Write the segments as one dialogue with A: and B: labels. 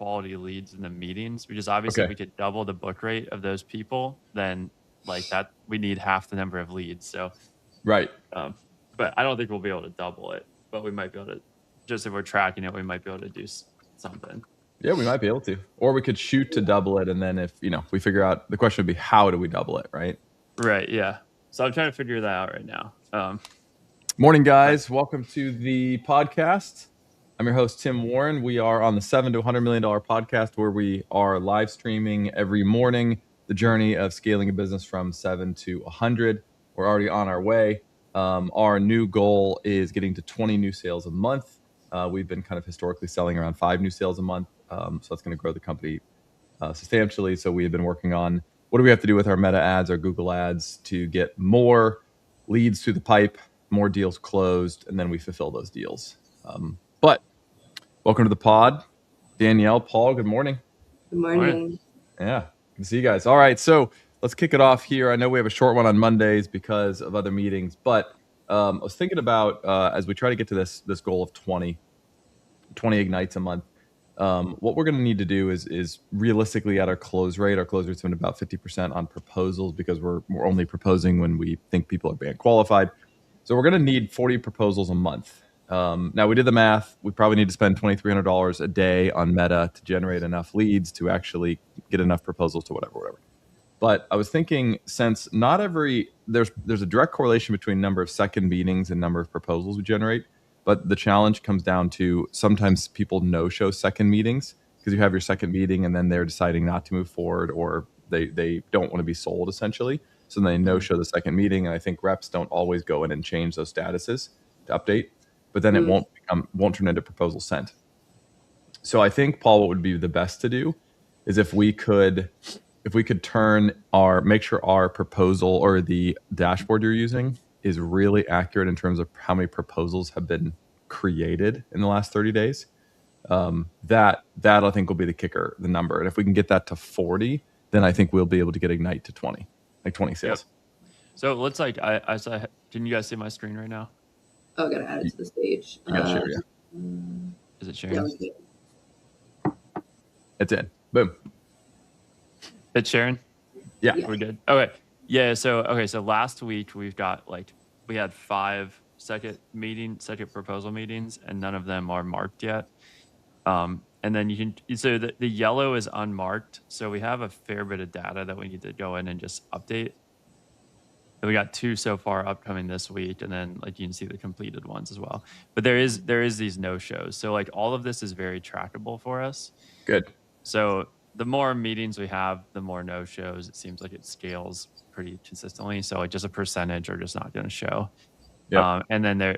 A: quality leads in the meetings, because obviously if
B: Okay.
A: we could double the book rate of those people, then like that, we need half the number of leads. So,
B: Right.
A: but I don't think we'll be able to double it, but we might be able to, just if we're tracking it, we might be able to do something.
B: Yeah, we might be able to. Or we could shoot to double it. And then if, we figure out, the question would be, how do we double it, right?
A: Right, yeah. So I'm trying to figure that out right now.
B: Morning, guys. Welcome to the podcast. I'm your host, Tim Warren. We are on the $7 to $100 million podcast, where we are live streaming every morning the journey of scaling a business from 7 to 100. We're already on our way. Our new goal is getting to 20 new sales a month. We've been kind of historically selling around 5 new sales a month. So that's going to grow the company substantially. So we have been working on what do we have to do with our Meta ads, our Google ads, to get more leads through the pipe, more deals closed, and then we fulfill those deals. But welcome to the pod. Danielle, Paul, good morning.
C: Good morning.
B: Yeah, good to see you guys. All right, so let's kick it off here. I know we have a short one on Mondays because of other meetings, but I was thinking about as we try to get to this goal of 20 ignites a month, what we're going to need to do is realistically at our close rate's been about 50% on proposals, because we're only proposing when we think people are being qualified. So we're going to need 40 proposals a month. Now, we did the math. We probably need to spend $2,300 a day on Meta to generate enough leads to actually get enough proposals to whatever. But I was thinking, since there's a direct correlation between number of second meetings and number of proposals we generate. But the challenge comes down to sometimes people no-show second meetings, because you have your second meeting and then they're deciding not to move forward, or they don't want to be sold, essentially. So they no-show the second meeting. And I think reps don't always go in and change those statuses to update, but then it won't turn into proposal sent. So I think, Paul, what would be the best to do is if we could make sure our proposal or the dashboard you're using is really accurate in terms of how many proposals have been created in the last 30 days. That I think will be the kicker, the number. And if we can get that to 40, then I think we'll be able to get Ignite to 20, like 20 sales.
A: Yep. So it looks like can you guys see my screen right now?
C: Oh, I gotta add it to the stage.
B: You gotta share, yeah.
A: Is it sharing?
C: Yeah,
B: It's in. Boom.
A: It's sharing?
B: Yeah.
A: We're good. Okay. Yeah. So last week we had 5 second proposal meetings, and none of them are marked yet. And then the yellow is unmarked. So we have a fair bit of data that we need to go in and just update. And we got 2 so far upcoming this week, and then you can see the completed ones as well. But there is these no-shows. So all of this is very trackable for us.
B: Good.
A: So the more meetings we have, the more no-shows. It seems like it scales pretty consistently. So just a percentage are just not going to show.
B: Yep.
A: And then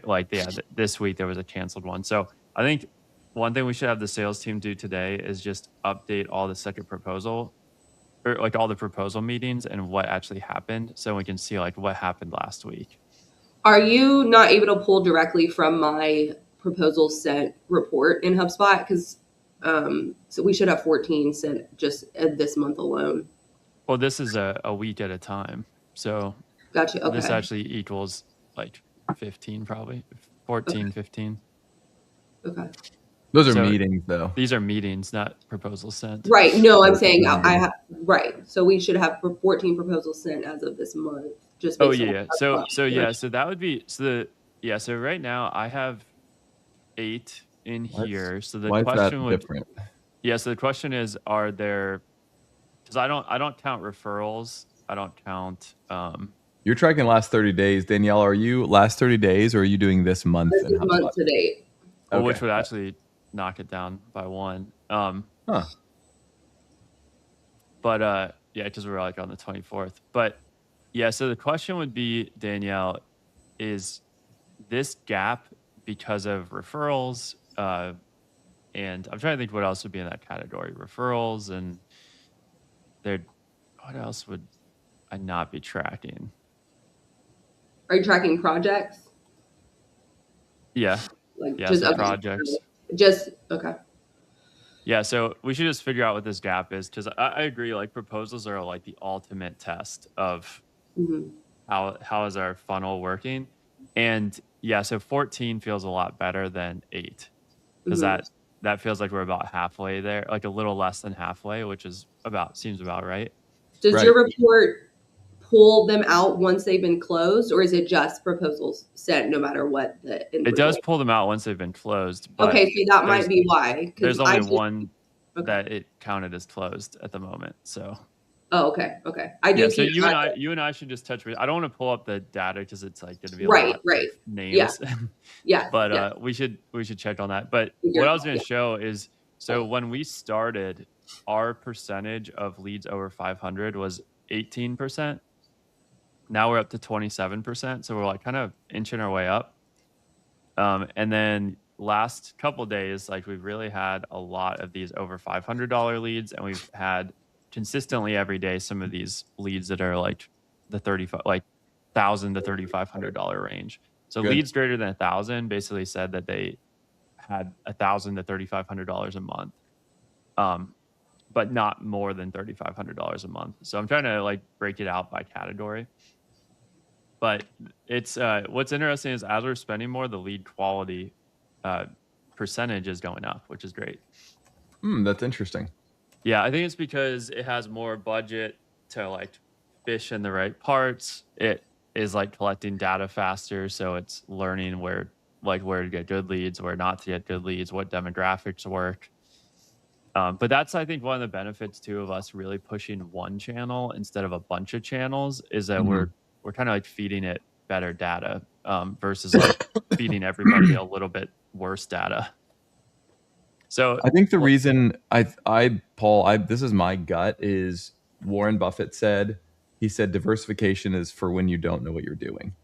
A: this week there was a canceled one. So I think one thing we should have the sales team do today is just update all the second proposal, or all the proposal meetings and what actually happened, so we can see what happened last week.
C: Are you not able to pull directly from my proposal sent report in HubSpot? Because so we should have 14 sent just this month alone.
A: Well, this is a week at a time. So
C: gotcha. Okay.
A: This actually equals 15, probably 14, okay. 15.
C: Okay.
B: Those are meetings, though.
A: These are meetings, not proposals sent.
C: Right. No, I'm saying I have, right. So we should have 14 proposals sent as of this month. Just
A: so that would be so right now I have 8 in here. So the question would different? Yeah. So the question is, are there? Because I don't count referrals. I don't count.
B: You're tracking last 30 days, Danielle. Are you last 30 days, or are you doing this month?
C: This month to date.
A: Well, okay. Which would actually knock it down by 1. But because we're on the 24th. But yeah, so the question would be, Danielle, is this gap because of referrals? And I'm trying to think what else would be in that category. Referrals, and what else would I not be tracking?
C: Are you tracking projects?
A: Yeah. Projects.
C: Okay.
A: Yeah, so we should just figure out what this gap is, because I agree, proposals are the ultimate test of how is our funnel working. And yeah, so 14 feels a lot better than 8, because that feels like we're about halfway there, like a little less than halfway, which is seems about right.
C: Does
B: Right.
C: your report pull them out once they've been closed, or is it just proposals sent no matter what the end
A: It does
C: result?
A: pull them out once they've been closed, but
C: Okay, so that might be why.
A: there's only one
C: Okay.
A: that it counted as closed at the moment. So
C: Oh, okay. I do.
A: yeah, so
C: keep track.
A: you and I should just touch base. I don't want to pull up the data because it's like going to be a
C: Right.
A: lot of names.
C: Yeah.
A: But we should check on that. But what I was going to show is, so when we started, our percentage of leads over 500 was 18%. Now we're up to 27%. So we're like kind of inching our way up. And then last couple days, like we've really had a lot of these over $500 leads, and we've had consistently every day some of these leads that are like the $1,000 to $3,500 range. So
B: Good.
A: leads greater than 1,000 basically said that they had $1,000 to $3,500 a month, but not more than $3,500 a month. So I'm trying to like break it out by category. But it's what's interesting is as we're spending more, the lead quality percentage is going up, which is great.
B: That's interesting.
A: Yeah, I think it's because it has more budget to like fish in the right parts. It is like collecting data faster, so it's learning where to get good leads, where not to get good leads, what demographics work. But that's, I think, one of the benefits too of us really pushing one channel instead of a bunch of channels is that we're kind of like feeding it better data versus like feeding everybody a little bit worse data. So
B: I think the reason Paul, this is my gut, is Warren Buffett said diversification is for when you don't know what you're doing.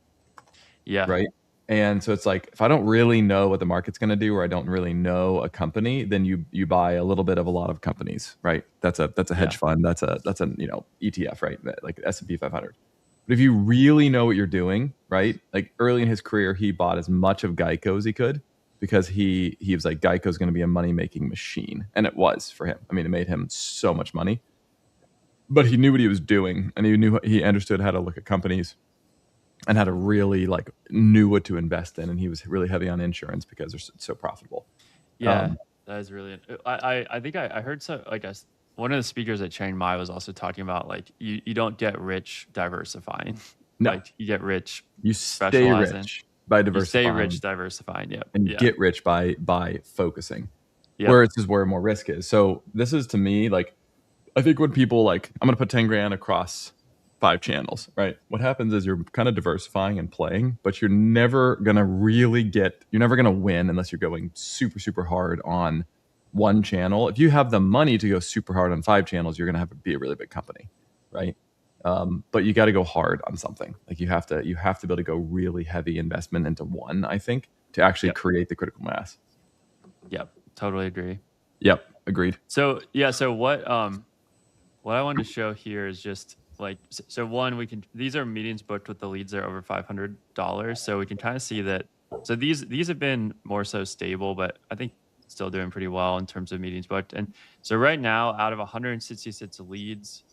A: Yeah.
B: Right. And so it's like, if I don't really know what the market's going to do, or I don't really know a company, then you buy a little bit of a lot of companies, right? That's a hedge fund. That's a ETF, right? Like S&P 500. But if you really know what you're doing, right? Like early in his career, he bought as much of Geico as he could because he was like, Geico's going to be a money-making machine. And it was for him. I mean, it made him so much money. But he knew what he was doing, and he understood how to look at companies and how to really knew what to invest in. And he was really heavy on insurance because they're so profitable.
A: Yeah, that is really. I think I heard one of the speakers at Chiang Mai was also talking about like you don't get rich diversifying.
B: No,
A: like you get rich.
B: You stay rich by diversifying.
A: You stay rich diversifying. Yep.
B: And get rich by focusing.
A: Yep.
B: Where it's where more risk is. So this is, to me, like, I think when people I'm going to put 10 grand across 5 channels, right? What happens is you're kind of diversifying and playing, but you're never going to win unless you're going super, super hard on one channel. If you have the money to go super hard on 5 channels, you're going to have to be a really big company, right? But you got to go hard on something. Like you have to be able to go really heavy investment into one, I think, to actually create the critical mass.
A: Yep. Totally agree.
B: Yep. Agreed.
A: So what I wanted to show here is just these are meetings booked with the leads that are over $500. So we can kind of see that. So these have been more so stable, but I think still doing pretty well in terms of meetings booked. And so right now, out of 166 leads,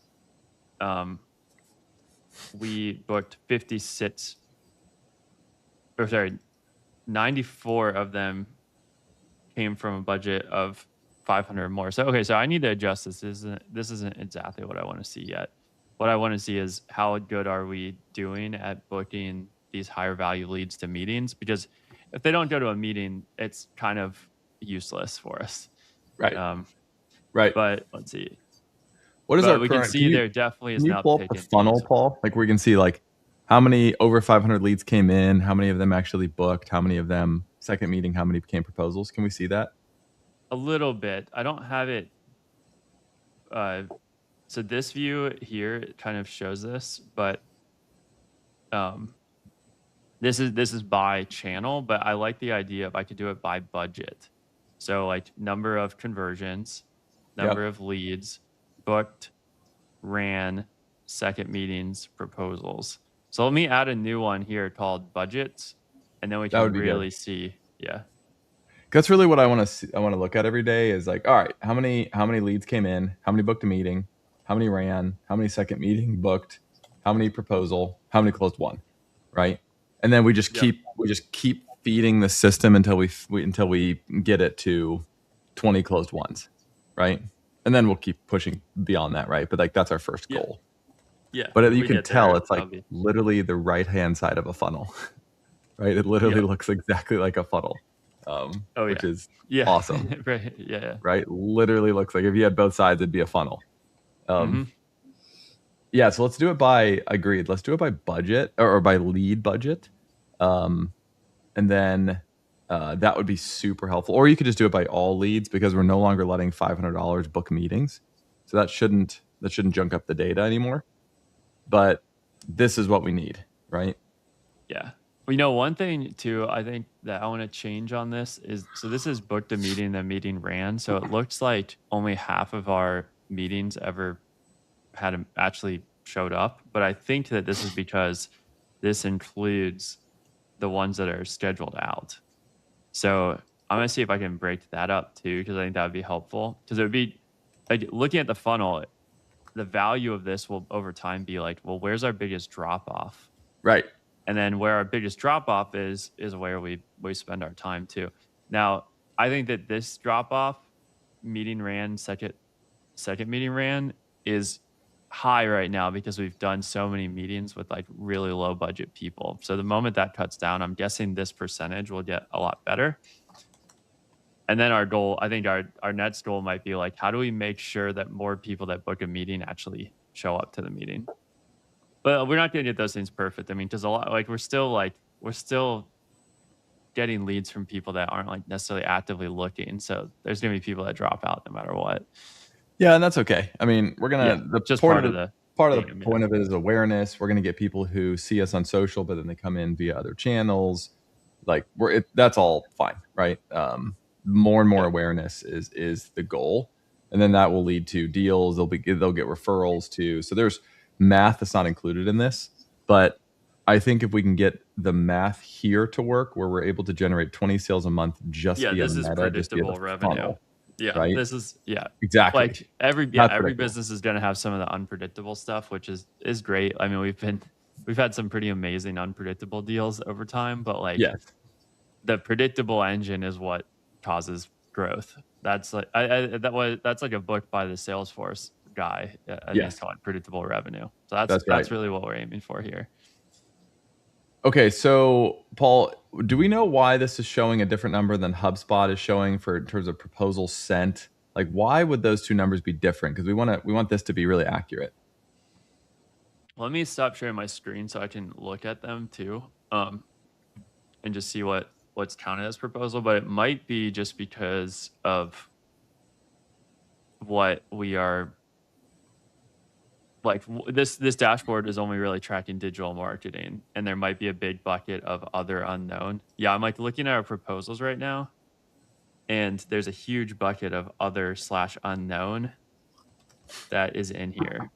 A: we booked 94 of them came from a budget of 500 or more. So I need to adjust this. This isn't exactly what I want to see yet. What I want to see is how good are we doing at booking these higher value leads to meetings? Because if they don't go to a meeting, it's kind of useless for us.
B: Right. Right.
A: But let's see.
B: What is
A: but
B: our
A: we
B: current?
A: can see there definitely is an uptick.
B: Pull up the funnel, Paul? Like we can see how many over 500 leads came in, how many of them actually booked, how many of them second meeting, how many became proposals. Can we see that?
A: A little bit. I don't have it. So this view here kind of shows this, but this is by channel. But I like the idea if I could do it by budget. So like number of conversions, number of leads, booked, ran, second meetings, proposals. So let me add a new one here called budgets, and then we can really see. Yeah.
B: That's really what I want to see. I want to look at every day is like, all right, how many leads came in, how many booked a meeting, how many ran, how many second meeting booked, how many proposal, how many closed one, right? And then we just keep feeding the system until we get it to 20 closed ones, right? And then we'll keep pushing beyond that, right? But like that's our first goal.
A: Yeah.
B: But
A: if
B: you
A: we
B: can
A: get
B: tell
A: there,
B: it's like
A: that'll be-
B: literally the right-hand side of a funnel, right? It literally looks exactly like a funnel, which is awesome,
A: Right. Yeah.
B: right? Literally looks like if you had both sides, it'd be a funnel.
A: Mhm.
B: Yeah, so let's do it by agreed. Let's do it by budget or by lead budget, and then that would be super helpful. Or you could just do it by all leads because we're no longer letting $500 book meetings, so that shouldn't junk up the data anymore. But this is what we need, right?
A: Yeah. Well, you know, one thing too, I think that I want to change on this is, so this is booked a meeting, the meeting ran. So it looks like only half of our meetings ever actually showed up. But I think that this is because this includes the ones that are scheduled out. So I'm gonna see if I can break that up too, because I think that would be helpful. Because it would be like looking at the funnel, the value of this will over time be like, well, where's our biggest drop off?
B: Right.
A: And then where our biggest drop off is where we spend our time too. Now, I think that this drop off meeting ran, second meeting ran, is high right now because we've done so many meetings with like really low budget people. So the moment that cuts down, I'm guessing this percentage will get a lot better. And then our goal, I think our next goal might be like, how do we make sure that more people that book a meeting actually show up to the meeting? But we're not going to get those things perfect. I mean, because a lot, like we're still getting leads from people that aren't like necessarily actively looking. So there's going to be people that drop out no matter what.
B: Yeah, and that's okay. I mean, we're gonna the
A: just
B: part
A: part
B: of
A: of
B: the
A: game,
B: point of it is awareness. We're gonna get people who see us on social, but then they come in via other channels. Like that's all fine, right? More and more awareness is the goal, and then that will lead to deals. They'll get referrals too. So there's math that's not included in this, but I think if we can get the math here to work, where we're able to generate 20 sales a month just via
A: this is
B: Meta, just via
A: predictable
B: the
A: revenue.
B: funnel,
A: Right? This is
B: exactly.
A: Like every business is going to have some of the unpredictable stuff, which is great. I mean, we've had some pretty amazing unpredictable deals over time, but like the predictable engine is what causes growth. That's like that's like a book by the Salesforce guy. I think it's called Predictable Revenue. So that's really what we're aiming for here.
B: Okay, so Paul, do we know why this is showing a different number than HubSpot is showing in terms of proposals sent? Like, why would those two numbers be different? Because we want this to be really accurate.
A: Let me stop sharing my screen so I can look at them too, and just see what's counted as proposal. But it might be just because of what we are. Like this dashboard is only really tracking digital marketing, and there might be a big bucket of other unknown. Yeah, I'm like looking at our proposals right now, and there's a huge bucket of other/unknown that is in here.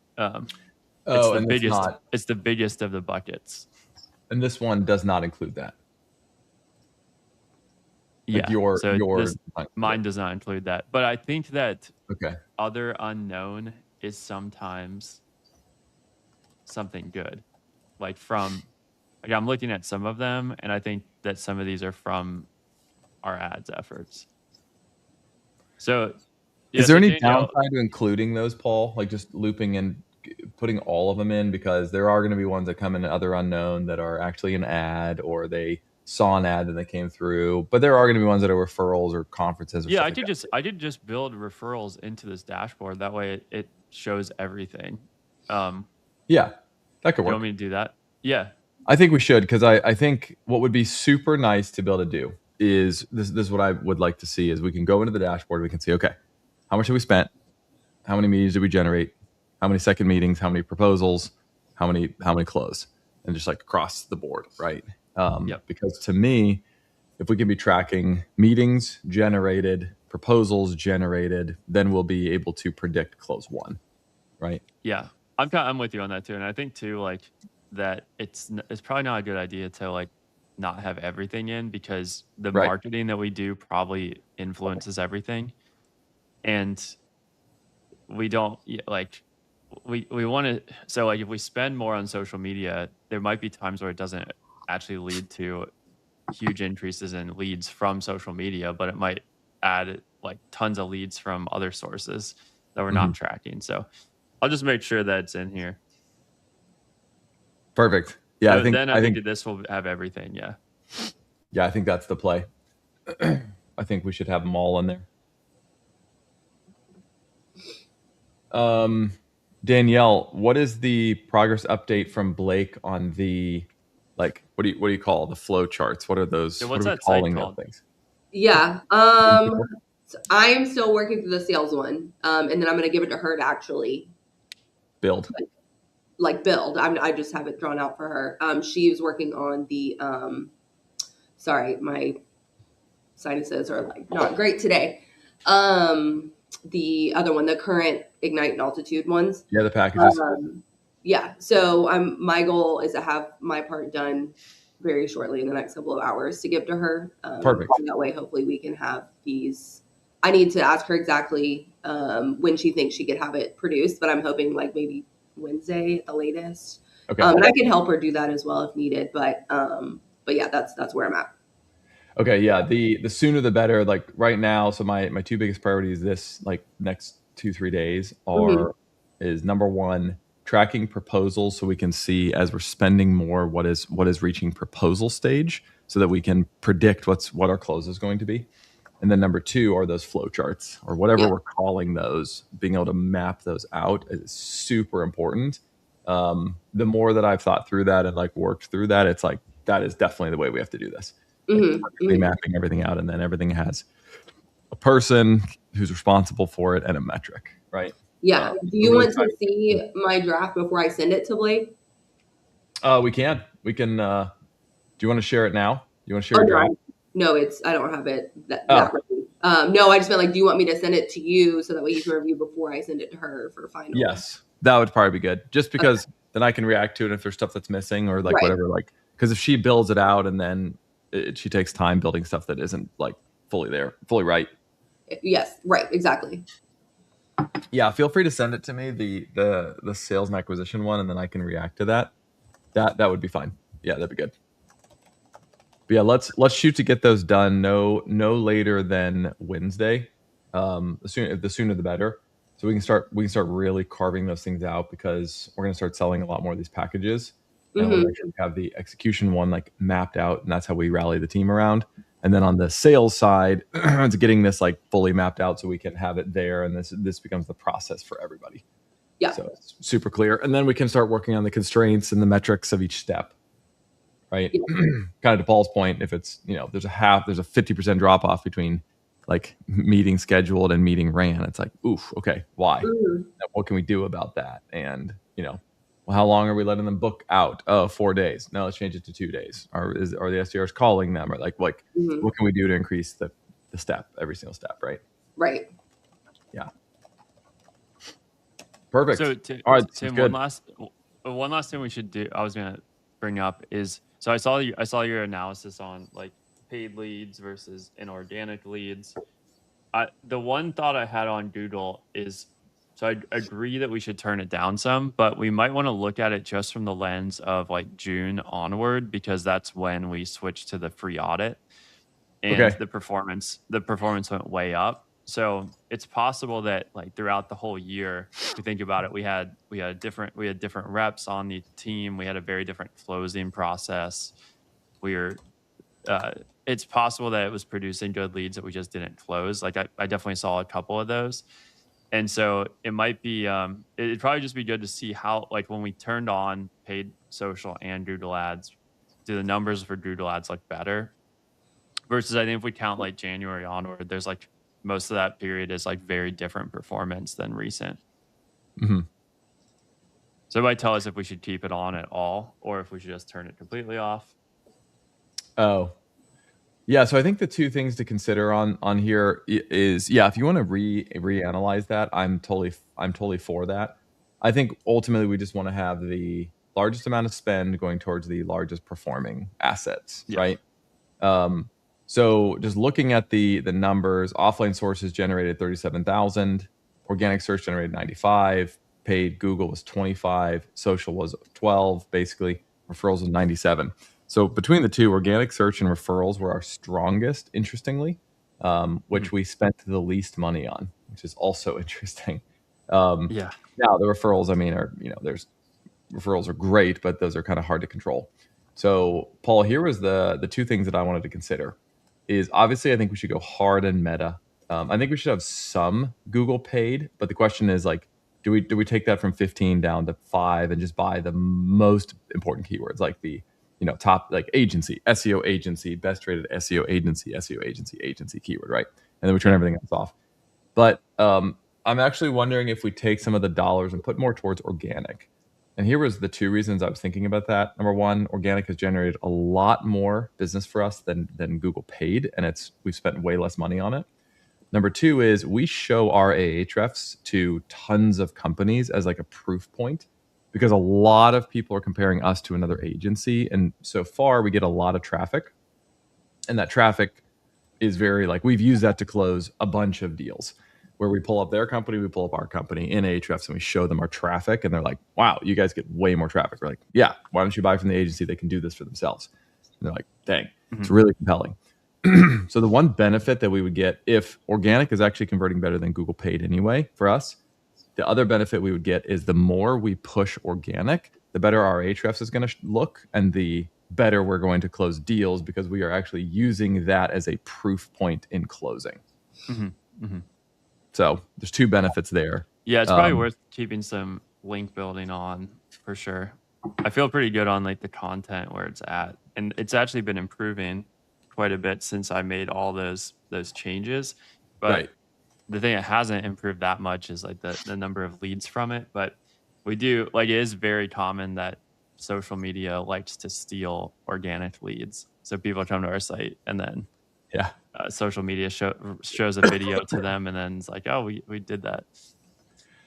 A: It's the biggest of the buckets.
B: And this one does not include that.
A: Like mine does not include that. But I think that other unknown is sometimes something good. Like I'm looking at some of them, and I think that some of these are from our ads efforts. So
B: is there any downside to including those, Paul? Like just looping in, putting all of them in, because there are going to be ones that come in other unknown that are actually an ad, or they saw an ad and they came through, but there are going to be ones that are referrals or conferences. Or
A: I did just build referrals into this dashboard. That way it shows everything.
B: Yeah, that could work.
A: You want me to do that? Yeah.
B: I think we should, because I think what would be super nice to be able to do is this is what I would like to see is we can go into the dashboard. We can see, okay, how much have we spent? How many meetings did we generate? How many second meetings? How many proposals? How many close? And just like across the board, right? Because to me, if we can be tracking meetings generated, proposals generated, then we'll be able to predict close one, right?
A: Yeah, I'm with you on that too, and I think too like that it's probably not a good idea to like not have everything in, because the marketing that we do probably influences everything, and we don't like we want to. So like if we spend more on social media, there might be times where it doesn't actually lead to huge increases in leads from social media, but it might add like tons of leads from other sources that we're
B: Mm-hmm.
A: not tracking. So I'll just make sure that it's in here.
B: Perfect. Yeah,
A: So then I think this will have everything. Yeah.
B: Yeah, I think that's the play. I think we should have them all in there. Danielle, what is the progress update from Blake on the, like, what do you call the flow charts? What are those?
A: Yeah,
B: what
A: what's
B: are we
A: that site
B: calling those
A: called?
B: things?
C: Yeah. So I am still working through the sales one. And then I'm going to give it to her to actually
B: Build.
C: like build. I just have it drawn out for her. She was working on the, sorry, my sinuses are like not great today. The other one, the current Ignite and Altitude ones.
B: Yeah, the packages.
C: Yeah. So my goal is to have my part done very shortly in the next couple of hours to give to her.
B: Perfect.
C: That way, hopefully we can have these. I need to ask her exactly when she thinks she could have it produced, but I'm hoping like maybe Wednesday at the latest.
B: Okay.
C: And I can help her do that as well if needed. But yeah, that's where I'm at.
B: Okay. Yeah. The sooner the better. Like right now. So my two biggest priorities this like next 2-3 days are is number one, tracking proposals so we can see as we're spending more what is reaching proposal stage so that we can predict what our close is going to be. And then number two are those flow charts or whatever we're calling those. Being able to map those out is super important. The more that I've thought through that and like worked through that, it's like that is definitely the way we have to do this. Like, mapping everything out, and then everything has a person who's responsible for it and a metric, right?
C: Yeah. Do you want to see my draft before I send it to Blake?
B: We can. Do you want to share it now? You want to share your draft?
C: No, I don't have it that ready. No, I just meant like, do you want me to send it to you so that way you can review before I send it to her for final?
B: Yes, that would probably be good. Just because then I can react to it if there's stuff that's missing or like whatever. Like, because if she builds it out and then she takes time building stuff that isn't like fully right.
C: Yes, right, exactly.
B: Yeah, feel free to send it to me, the sales and acquisition one, and then I can react to that. That would be fine. Yeah, that'd be good. But yeah, let's shoot to get those done no later than Wednesday. The sooner the better. So we can start really carving those things out because we're going to start selling a lot more of these packages. And we'll make sure we have the execution one like mapped out, and that's how we rally the team around. And then on the sales side, it's getting this like fully mapped out so we can have it there, and this becomes the process for everybody.
C: Yeah.
B: So it's super clear, and then we can start working on the constraints and the metrics of each step. Right. Yeah. Kind of to Paul's point, if it's there's a 50% drop off between like meeting scheduled and meeting ran. It's like, oof, okay, why? What can we do about that? And well, how long are we letting them book out? Oh, 4 days. No, let's change it to 2 days. Are the SDRs calling them? Or like what can we do to increase the step, every single step, right?
C: Right.
B: Yeah. Perfect.
A: So
B: all right,
A: Tim,
B: good.
A: one last thing we should do, I was gonna bring up is, so I saw your analysis on like paid leads versus inorganic leads. The one thought I had on Doodle is, so I agree that we should turn it down some, but we might want to look at it just from the lens of like June onward, because that's when we switched to the free audit and the performance went way up. So it's possible that like throughout the whole year, if you think about it, we had different reps on the team. We had a very different closing process. It's possible that it was producing good leads that we just didn't close. Like I definitely saw a couple of those. And so it might be, it'd probably just be good to see how, like when we turned on paid social and Doodle ads, do the numbers for Doodle ads look better? Versus I think if we count like January onward, there's like most of that period is like very different performance than recent. So it might tell us if we should keep it on at all or if we should just turn it completely off.
B: Oh, yeah. So I think the two things to consider on here is, if you want to reanalyze that, I'm totally for that. I think ultimately we just want to have the largest amount of spend going towards the largest performing assets, right? So just looking at the numbers, offline sources generated 37,000, organic search generated 95, paid Google was 25, social was 12, basically referrals was 97. So between the two, organic search and referrals were our strongest, interestingly. which we spent the least money on, which is also interesting.
A: Yeah.
B: Now the referrals, I mean, are there's referrals are great, but those are kind of hard to control. So Paul, here was the two things that I wanted to consider. Is obviously I think we should go hard in Meta. I think we should have some Google paid, but the question is like, do we take that from 15 down to 5 and just buy the most important keywords like the top like agency, SEO agency, best rated SEO agency keyword, right? And then we turn everything else off. But I'm actually wondering if we take some of the dollars and put more towards organic. And here was the two reasons I was thinking about that. Number one, organic has generated a lot more business for us than Google paid, and we've spent way less money on it. Number two is we show our Ahrefs to tons of companies as like a proof point because a lot of people are comparing us to another agency. And so far we get a lot of traffic, and that traffic is very like, we've used that to close a bunch of deals where we pull up their company, we pull up our company in Ahrefs, and we show them our traffic, and they're like, wow, you guys get way more traffic. We're like, yeah, why don't you buy from the agency? They can do this for themselves. And they're like, dang, it's really compelling. So the one benefit that we would get if organic is actually converting better than Google paid anyway for us, the other benefit we would get is the more we push organic, the better our Ahrefs is going to look, and the better we're going to close deals because we are actually using that as a proof point in closing. So there's two benefits there.
A: Yeah, it's probably worth keeping some link building on for sure. I feel pretty good on like the content where it's at, and it's actually been improving quite a bit since I made all those changes. But the thing that hasn't improved that much is like the number of leads from it. But we do like, it is very common that social media likes to steal organic leads. So people come to our site and then social media shows a video to them, and then it's like, oh, we did that.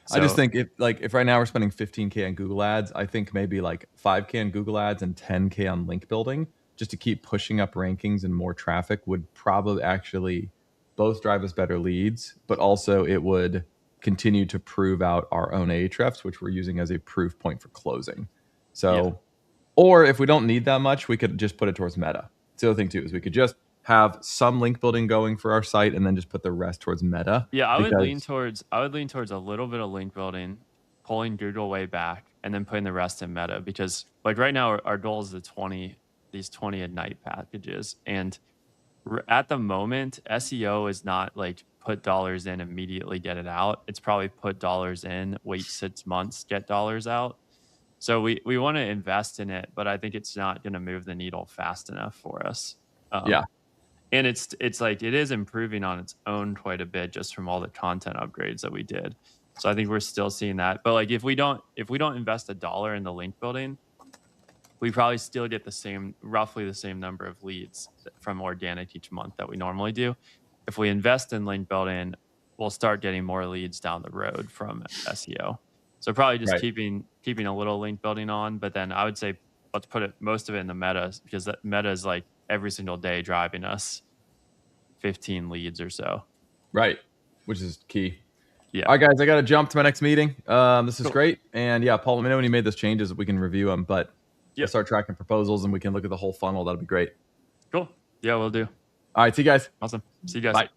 A: So,
B: I just think if right now we're spending 15K on Google ads, I think maybe like 5K on Google ads and 10K on link building just to keep pushing up rankings and more traffic would probably actually both drive us better leads, but also it would continue to prove out our own Ahrefs, which we're using as a proof point for closing. So, or if we don't need that much, we could just put it towards Meta. The other thing too is we could just have some link building going for our site and then just put the rest towards Meta.
A: Yeah, I would lean towards a little bit of link building, pulling Google way back, and then putting the rest in Meta, because like right now our goal is these 20 a night packages, and at the moment SEO is not like put dollars in, immediately get it out. It's probably put dollars in, wait 6 months, get dollars out. So we want to invest in it, but I think it's not going to move the needle fast enough for us. And it's like it is improving on its own quite a bit just from all the content upgrades that we did. So I think we're still seeing that. But like if we don't invest $1 in the link building, we probably still get roughly the same number of leads from organic each month that we normally do. If we invest in link building, we'll start getting more leads down the road from SEO. So probably just keeping a little link building on, but then I would say let's put most of it in the Meta, because that Meta is like every single day driving us 15 leads or so.
B: Right, which is key.
A: Yeah.
B: All right, guys, I got to jump to my next meeting. This is great. And yeah, Paul, let me know when you made those changes. We can review them, but we'll start tracking proposals and we can look at the whole funnel. That'll be great.
A: Cool. Yeah, we'll do.
B: All right, see you guys.
A: Awesome. See you guys.
B: Bye.